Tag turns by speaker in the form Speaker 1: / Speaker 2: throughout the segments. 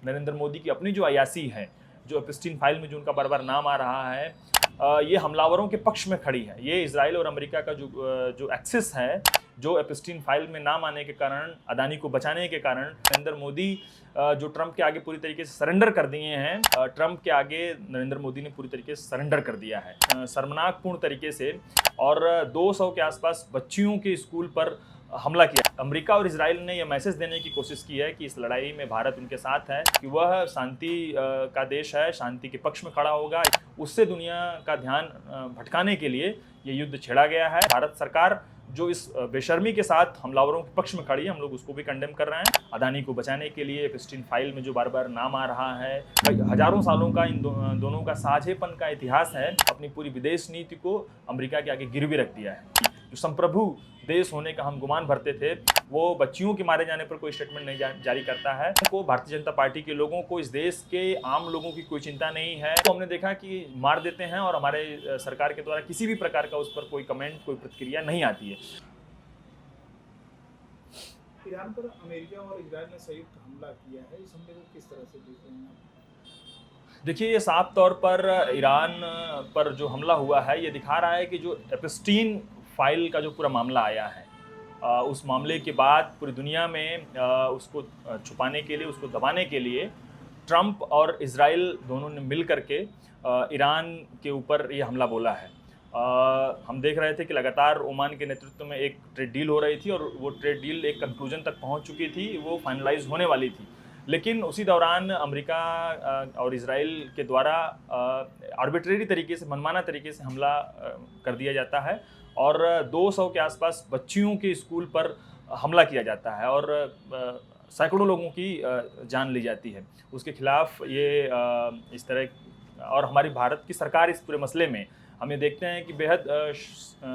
Speaker 1: नरेंद्र मोदी की अपनी जो अयासी है, जो एपस्टीन फाइल में जो उनका बार बार नाम आ रहा है, ये हमलावरों के पक्ष में खड़ी है। ये इजराइल और अमेरिका का जो एक्सेस है, जो एपस्टीन फाइल में नाम आने के कारण, अदानी को बचाने के कारण नरेंद्र मोदी जो ट्रंप के आगे पूरी तरीके से सरेंडर कर दिए हैं, ट्रंप के आगे नरेंद्र मोदी ने पूरी तरीके से सरेंडर कर दिया है शर्मनाकपूर्ण तरीके से। और 200 के आसपास बच्चियों के स्कूल पर हमला किया। अमेरिका और इजराइल ने यह मैसेज देने की कोशिश की है कि इस लड़ाई में भारत उनके साथ है, कि वह शांति का देश है, शांति के पक्ष में खड़ा होगा। उससे दुनिया का ध्यान भटकाने के लिए ये युद्ध छेड़ा गया है। भारत सरकार जो इस बेशर्मी के साथ हमलावरों के पक्ष में खड़ी है, हम लोग उसको भी कंडेम कर रहे हैं। अदानी को बचाने के लिए एपस्टीन फाइल में जो बार बार नाम आ रहा है, हजारों सालों का इन दोनों का साझेपन का इतिहास है, अपनी पूरी विदेश नीति को अमेरिका के आगे गिरवी रख दिया है। जो संप्रभु देश होने का हम गुमान भरते थे, वो बच्चियों के मारे जाने पर कोई स्टेटमेंट नहीं जारी करता है। को भारतीय जनता पार्टी के लोगों को, इस देश के आम लोगों की कोई चिंता नहीं है। तो हमने देखा कि मार देते हैं और हमारे सरकार के द्वारा किसी भी प्रकार का उस पर कोई कमेंट, कोई प्रतिक्रिया नहीं आती है।
Speaker 2: ईरान पर अमेरिका और इजराइल ने संयुक्त हमला किया है, इस हमले को किस तरह से देख रहे हैं आप?
Speaker 1: देखिए, ये साफ तौर पर ईरान पर जो हमला हुआ है, ये दिखा रहा है कि जो एपस्टीन फाइल का जो पूरा मामला आया है, उस मामले के बाद पूरी दुनिया में उसको छुपाने के लिए, उसको दबाने के लिए ट्रंप और इजराइल दोनों ने मिल करके ईरान के ऊपर ये हमला बोला है। हम देख रहे थे कि लगातार ओमान के नेतृत्व में एक ट्रेड डील हो रही थी और वो ट्रेड डील एक कंक्लूजन तक पहुंच चुकी थी, वो फाइनलाइज होने वाली थी। लेकिन उसी दौरान अमेरिका और इजराइल के द्वारा आर्बिट्रेरी तरीके से, मनमाना तरीके से हमला कर दिया जाता है और 200 के आसपास बच्चियों के स्कूल पर हमला किया जाता है और सैकड़ों लोगों की जान ली जाती है। उसके खिलाफ ये इस तरह, और हमारी भारत की सरकार इस पूरे मसले में हम ये देखते हैं कि बेहद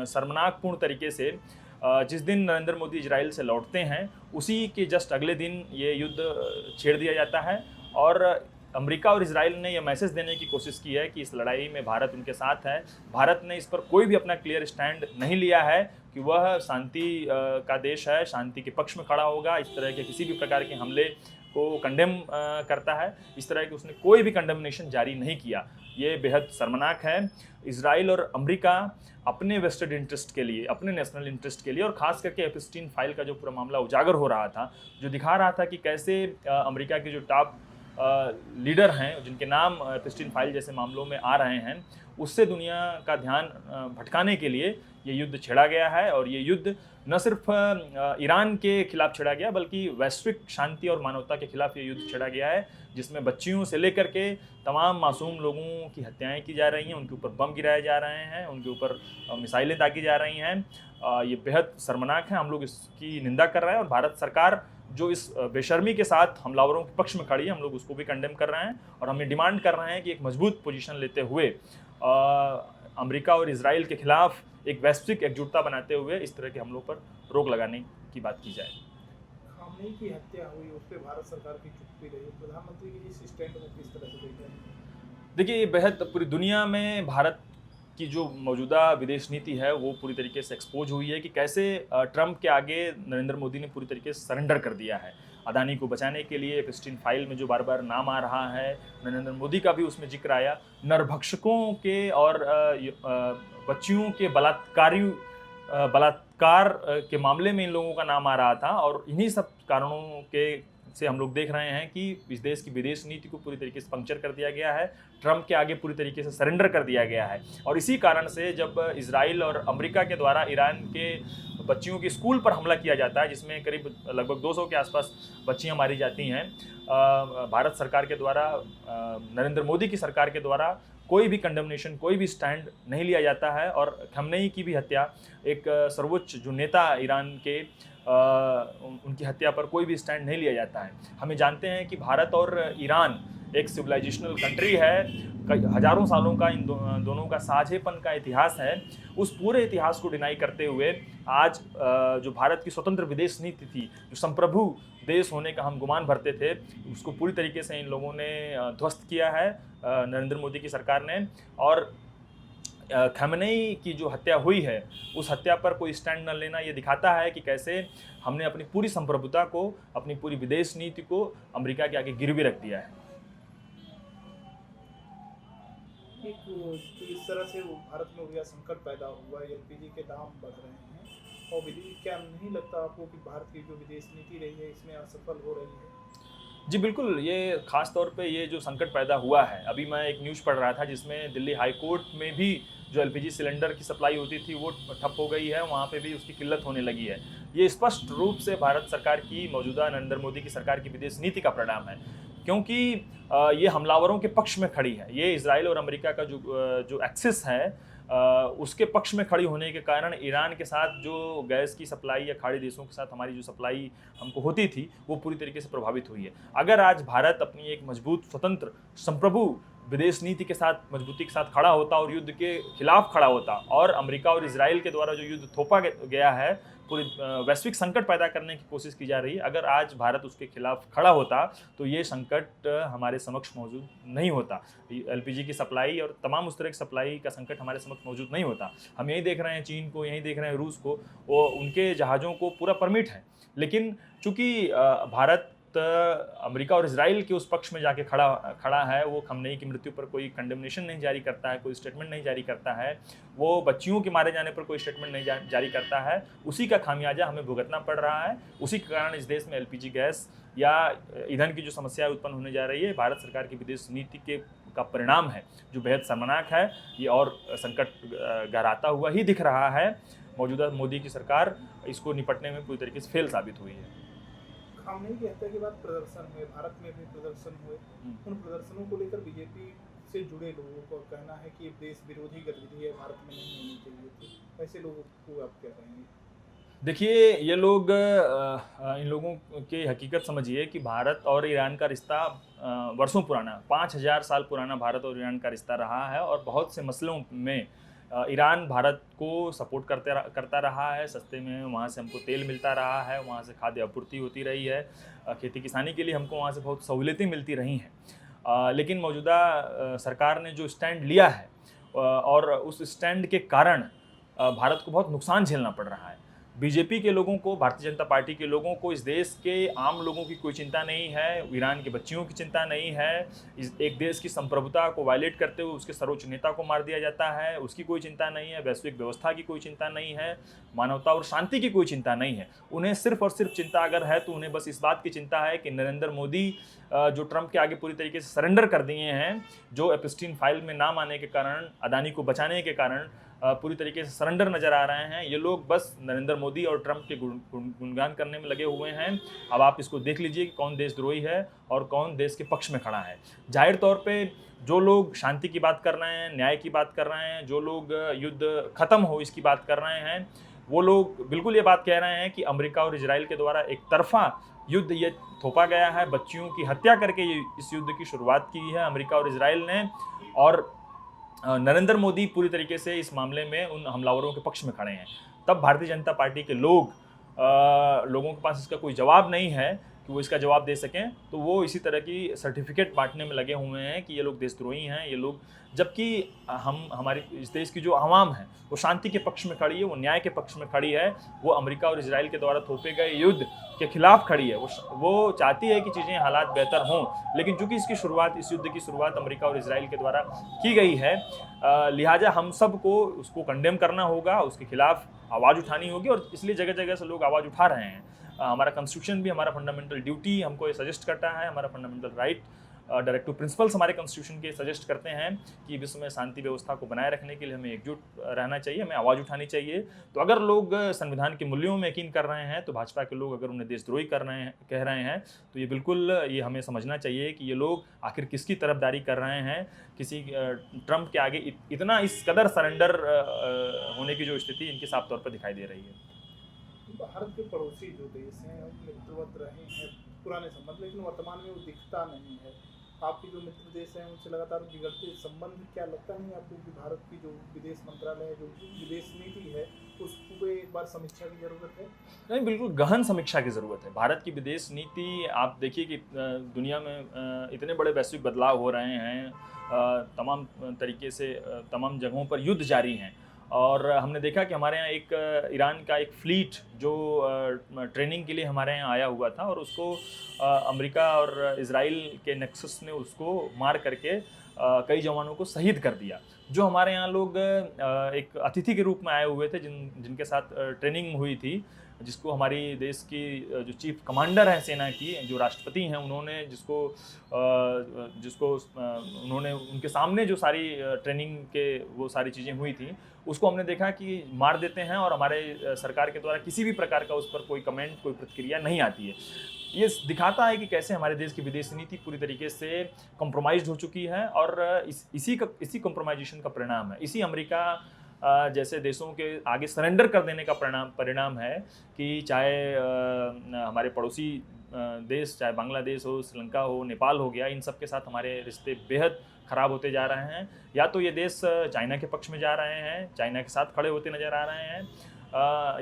Speaker 1: शर्मनाकपूर्ण तरीके से जिस दिन नरेंद्र मोदी इजराइल से लौटते हैं, उसी के जस्ट अगले दिन ये युद्ध छेड़ दिया जाता है। और अमेरिका और इजराइल ने यह मैसेज देने की कोशिश की है कि इस लड़ाई में भारत उनके साथ है। भारत ने इस पर कोई भी अपना क्लियर स्टैंड नहीं लिया है कि वह शांति का देश है, शांति के पक्ष में खड़ा होगा। इस तरह के किसी भी प्रकार के हमले को कंडेम करता है। इस तरह की उसने कोई भी कंडेमनेशन जारी नहीं किया। ये बेहद शर्मनाक है। इजराइल और अमेरिका अपने वेस्टेड इंटरेस्ट के लिए, अपने नेशनल इंटरेस्ट के लिए, और खास करके एपस्टीन फाइल का जो पूरा मामला उजागर हो रहा था, जो दिखा रहा था कि कैसे अमेरिका के जो टॉप लीडर हैं, जिनके नाम एपस्टीन फाइल जैसे मामलों में आ रहे हैं, उससे दुनिया का ध्यान भटकाने के लिए ये युद्ध छेड़ा गया है। और ये युद्ध न सिर्फ ईरान के खिलाफ छेड़ा गया, बल्कि वैश्विक शांति और मानवता के खिलाफ ये युद्ध छेड़ा गया है, जिसमें बच्चियों से लेकर के तमाम मासूम लोगों की हत्याएं की जा रही हैं, उनके ऊपर बम गिराए जा रहे हैं, उनके ऊपर मिसाइलें दागी जा रही हैं। ये बेहद शर्मनाक है। हम लोग इसकी निंदा कर रहे हैं और भारत सरकार जो इस बेशर्मी के साथ हमलावरों के पक्ष में खड़ी है, हम लोग उसको भी कंडेम कर रहे हैं। और हम ये डिमांड कर रहे हैं कि एक मजबूत पोजीशन लेते हुए अमेरिका और इजराइल के खिलाफ एक वैश्विक एकजुटता बनाते हुए इस तरह के हमलों पर रोक लगाने की बात की जाए।
Speaker 2: खामनेई की हत्या हुई, उस पर भारत सरकार की चुप्पी रही, प्रधानमंत्री के इस स्टैंड को किस तरह से देख रहे हैं?
Speaker 1: देखिए, बेहद पूरी दुनिया में भारत की जो मौजूदा विदेश नीति है, वो पूरी तरीके से एक्सपोज हुई है कि कैसे ट्रंप के आगे नरेंद्र मोदी ने पूरी तरीके से सरेंडर कर दिया है। अदानी को बचाने के लिए एपस्टीन फाइल में जो बार बार नाम आ रहा है, नरेंद्र मोदी का भी उसमें जिक्र आया। नरभक्षकों के और बच्चियों के बलात्कार के मामले में इन लोगों का नाम आ रहा था। और इन्हीं सब कारणों के से हम लोग देख रहे हैं कि इस देश की विदेश नीति को पूरी तरीके से पंक्चर कर दिया गया है, ट्रंप के आगे पूरी तरीके से सरेंडर कर दिया गया है। और इसी कारण से जब इजराइल और अमेरिका के द्वारा ईरान के बच्चियों के स्कूल पर हमला किया जाता है, जिसमें करीब लगभग 200 के आसपास बच्चियां मारी जाती हैं, भारत सरकार के द्वारा, नरेंद्र मोदी की सरकार के द्वारा कोई भी कंडेमनेशन, कोई भी स्टैंड नहीं लिया जाता है। और खमेनी की भी हत्या, एक सर्वोच्च जो नेता ईरान के, उनकी हत्या पर कोई भी स्टैंड नहीं लिया जाता है। हमें जानते हैं कि भारत और ईरान एक सिविलाइजेशनल कंट्री है, हजारों सालों का इन दोनों का साझेपन का इतिहास है। उस पूरे इतिहास को डिनाई करते हुए आज जो भारत की स्वतंत्र विदेश नीति थी, जो संप्रभु देश होने का हम गुमान भरते थे, उसको पूरी तरीके से इन लोगों ने ध्वस्त किया है, नरेंद्र मोदी की सरकार ने। और खamenei की जो हत्या हुई है उस हत्या पर कोई स्टैंड न लेना ये दिखाता है कि कैसे हमने अपनी पूरी संप्रभुता को, अपनी पूरी विदेश नीति को अमेरिका के आगे गिरवी रख दिया है।
Speaker 2: एक जो इस तरह से वो भारत में ऊर्जा संकट पैदा हुआ, एलपीजी के दाम बढ़ रहे हैं और क्या नहीं लगता आपको कि भारत की जो विदेश नीति रही है इसमें असफल हो रही है?
Speaker 1: जी बिल्कुल, ये ख़ास तौर पे ये जो संकट पैदा हुआ है, अभी मैं एक न्यूज़ पढ़ रहा था जिसमें दिल्ली हाई कोर्ट में भी जो एलपीजी सिलेंडर की सप्लाई होती थी वो ठप हो गई है, वहाँ पे भी उसकी किल्लत होने लगी है। ये स्पष्ट रूप से भारत सरकार की, मौजूदा नरेंद्र मोदी की सरकार की विदेश नीति का परिणाम है, क्योंकि ये हमलावरों के पक्ष में खड़ी है। ये इज़राइल और अमेरिका का जो एक्सिस है उसके पक्ष में खड़ी होने के कारण ईरान के साथ जो गैस की सप्लाई या खाड़ी देशों के साथ हमारी जो सप्लाई हमको होती थी वो पूरी तरीके से प्रभावित हुई है। अगर आज भारत अपनी एक मजबूत, स्वतंत्र, संप्रभु विदेश नीति के साथ मजबूती के साथ खड़ा होता और युद्ध के खिलाफ खड़ा होता और अमेरिका और इजराइल के द्वारा जो युद्ध थोपा गया है, पूरी वैश्विक संकट पैदा करने की कोशिश की जा रही है, अगर आज भारत उसके खिलाफ खड़ा होता तो ये संकट हमारे समक्ष मौजूद नहीं होता। एलपीजी की सप्लाई और तमाम उस तरह की सप्लाई का संकट हमारे समक्ष मौजूद नहीं होता। हम यही देख रहे हैं चीन को, यही देख रहे हैं रूस को, वो उनके जहाज़ों को पूरा परमिट है, लेकिन चूँकि भारत अमेरिका और इजराइल के उस पक्ष में जाके खड़ा है, वो खamenei की मृत्यु पर कोई कंडेमनेशन नहीं जारी करता है, कोई स्टेटमेंट नहीं जारी करता है, वो बच्चियों के मारे जाने पर कोई स्टेटमेंट नहीं जारी करता है, उसी का खामियाजा हमें भुगतना पड़ रहा है। उसी के कारण इस देश में एलपीजी गैस या ईंधन की जो समस्या उत्पन्न होने जा रही है, भारत सरकार की विदेश नीति का परिणाम है जो बेहद शर्मनाक है। ये और संकट गहराता हुआ ही दिख रहा है। मौजूदा मोदी की सरकार इसको निपटने में पूरी तरीके से फेल साबित हुई है।
Speaker 2: खamenei की हत्या के बाद प्रदर्शन हुए, भारत में भी प्रदर्शन हुए। उन प्रदर्शनों को लेकर बीजेपी से जुड़े लोगों का कहना है कि ये देश विरोधी गतिविधि है, भारत में नहीं होनी चाहिए थी। ऐसे लोगों को आप क्या कहेंगे?
Speaker 1: देखिए, ये लोग इन लोगों की हकीकत समझिए कि भारत और ईरान का रिश्ता वर्षों पुराना, 5000 साल पुराना भारत और ईरान का रिश्ता रहा है और बहुत से मसलों में ईरान भारत को सपोर्ट करता रहा है। सस्ते में वहाँ से हमको तेल मिलता रहा है, वहाँ से खाद्य आपूर्ति होती रही है, खेती किसानी के लिए हमको वहाँ से बहुत सहूलियतें मिलती रही हैं। लेकिन मौजूदा सरकार ने जो स्टैंड लिया है और उस स्टैंड के कारण भारत को बहुत नुकसान झेलना पड़ रहा है। बीजेपी के लोगों को, भारतीय जनता पार्टी के लोगों को इस देश के आम लोगों की कोई चिंता नहीं है, ईरान की बच्चियों की चिंता नहीं है। इस एक देश की संप्रभुता को वायलेट करते हुए उसके सर्वोच्च नेता को मार दिया जाता है, उसकी कोई चिंता नहीं है। वैश्विक व्यवस्था की कोई चिंता नहीं है, मानवता और शांति की कोई चिंता नहीं है। उन्हें सिर्फ और सिर्फ चिंता अगर है तो उन्हें बस इस बात की चिंता है कि नरेंद्र मोदी जो ट्रंप के आगे पूरी तरीके से सरेंडर कर दिए हैं, जो एप्स्टीन फाइल में नाम आने के कारण, अदानी को बचाने के कारण पूरी तरीके से सरेंडर नजर आ रहे हैं। ये लोग बस नरेंद्र मोदी और ट्रंप के गुणगान करने में लगे हुए हैं। अब आप इसको देख लीजिए कि कौन देशद्रोही है और कौन देश के पक्ष में खड़ा है। जाहिर तौर पे जो लोग शांति की बात कर रहे हैं, न्याय की बात कर रहे हैं, जो लोग युद्ध खत्म हो इसकी बात कर रहे हैं, वो लोग बिल्कुल ये बात कह रहे हैं कि अमेरिका और इजराइल के द्वारा एक तरफा युद्ध ये थोपा गया है, बच्चियों की हत्या करके ये इस युद्ध की शुरुआत की है अमेरिका और इजराइल ने, और नरेंद्र मोदी पूरी तरीके से इस मामले में उन हमलावरों के पक्ष में खड़े हैं। तब भारतीय जनता पार्टी के लोगों के पास इसका कोई जवाब नहीं है कि वो इसका जवाब दे सकें, तो वो इसी तरह की सर्टिफिकेट बांटने में लगे हुए हैं कि ये लोग देशद्रोही हैं ये लोग, जबकि हमारी इस देश की जो आवाम है वो शांति के पक्ष में खड़ी है, वो न्याय के पक्ष में खड़ी है, वो अमेरिका और इजराइल के द्वारा थोपे गए युद्ध के खिलाफ खड़ी है। वो चाहती है कि चीज़ें हालात बेहतर हों, लेकिन चूंकि इस युद्ध की शुरुआत अमेरिका और इजराइल के द्वारा की गई है, लिहाजा हम सब को उसको कंडेम करना होगा, उसके खिलाफ आवाज़ उठानी होगी, और इसलिए जगह जगह से लोग आवाज़ उठा रहे हैं। हमारा कॉन्स्टिट्यूशन भी, हमारा फंडामेंटल ड्यूटी हमको ये सजेस्ट करता है, हमारा फंडामेंटल राइट, डायरेक्टिव प्रिंसिपल्स हमारे कॉन्स्टिट्यूशन के सजेस्ट करते हैं कि विश्व में शांति व्यवस्था को बनाए रखने के लिए हमें एकजुट रहना चाहिए, हमें आवाज़ उठानी चाहिए। तो अगर लोग संविधान के मूल्यों में यकीन कर रहे हैं, तो भाजपा के लोग अगर उन्हें देशद्रोही कह रहे हैं, तो ये बिल्कुल ये हमें समझना चाहिए कि ये लोग आखिर किसकी तरफदारी कर रहे हैं। किसी ट्रंप के आगे इतना इस कदर सरेंडर होने की जो स्थिति इनकी साफ तौर पर दिखाई दे रही है।
Speaker 2: भारत के पड़ोसी जो देश हैं मित्रवत रहे हैं पुराने संबंध, लेकिन वर्तमान में वो दिखता नहीं है। आपके जो मित्र देश हैं उनसे लगातार बिगड़ते संबंध, क्या लगता नहीं आपको कि भारत की जो विदेश मंत्रालय, जो विदेश नीति है, उसको पे एक बार समीक्षा की ज़रूरत है?
Speaker 1: नहीं, बिल्कुल गहन समीक्षा की ज़रूरत है। भारत की विदेश नीति, आप देखिए कि दुनिया में इतने बड़े वैश्विक बदलाव हो रहे हैं, तमाम तरीके से तमाम जगहों पर युद्ध जारी हैं, और हमने देखा कि हमारे यहाँ एक ईरान का एक फ्लीट जो ट्रेनिंग के लिए हमारे यहाँ आया हुआ था, और उसको अमेरिका और इजराइल के नेक्सस ने उसको मार करके कई जवानों को शहीद कर दिया। जो हमारे यहाँ लोग एक अतिथि के रूप में आए हुए थे, जिनके साथ ट्रेनिंग हुई थी, जिसको हमारी देश की जो चीफ कमांडर हैं सेना की, जो राष्ट्रपति हैं, उन्होंने जिसको उन्होंने उनके सामने जो सारी ट्रेनिंग के वो सारी चीज़ें हुई थी, उसको हमने देखा कि मार देते हैं, और हमारे सरकार के द्वारा किसी भी प्रकार का उस पर कोई कमेंट, कोई प्रतिक्रिया नहीं आती है। ये दिखाता है कि कैसे हमारे देश की विदेश नीति पूरी तरीके से कॉम्प्रोमाइज़्ड हो चुकी है, और इसी कॉम्प्रोमाइजेशन का परिणाम है, इसी अमेरिका जैसे देशों के आगे सरेंडर कर देने का परिणाम है कि चाहे हमारे पड़ोसी देश, चाहे बांग्लादेश हो, श्रीलंका हो, नेपाल हो गया, इन सब के साथ हमारे रिश्ते बेहद ख़राब होते जा रहे हैं। या तो ये देश चाइना के पक्ष में जा रहे हैं, चाइना के साथ खड़े होते नज़र आ रहे हैं,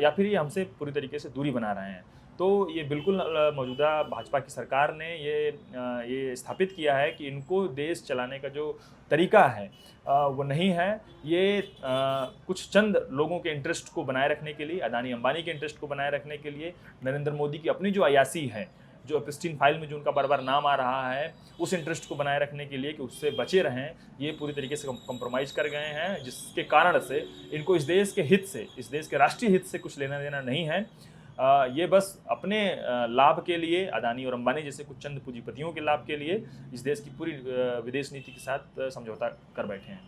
Speaker 1: या फिर ये हमसे पूरी तरीके से दूरी बना रहे हैं। तो ये बिल्कुल मौजूदा भाजपा की सरकार ने ये स्थापित किया है कि इनको देश चलाने का जो तरीका है वो नहीं है। ये कुछ चंद लोगों के इंटरेस्ट को बनाए रखने के लिए, अदानी अंबानी के इंटरेस्ट को बनाए रखने के लिए, नरेंद्र मोदी की अपनी जो अयासी है, जो एपस्टीन फाइल में जो उनका बार बार नाम आ रहा है, उस इंटरेस्ट को बनाए रखने के लिए कि उससे बचे रहें, ये पूरी तरीके से कॉम्प्रोमाइज़ कर गए हैं, जिसके कारण से इनको इस देश के हित से, इस देश के राष्ट्रीय हित से कुछ लेना देना नहीं है। ये बस अपने लाभ के लिए, अदानी और अंबानी जैसे कुछ चंद पूंजीपतियों के लाभ के लिए इस देश की पूरी विदेश नीति के साथ समझौता कर बैठे हैं।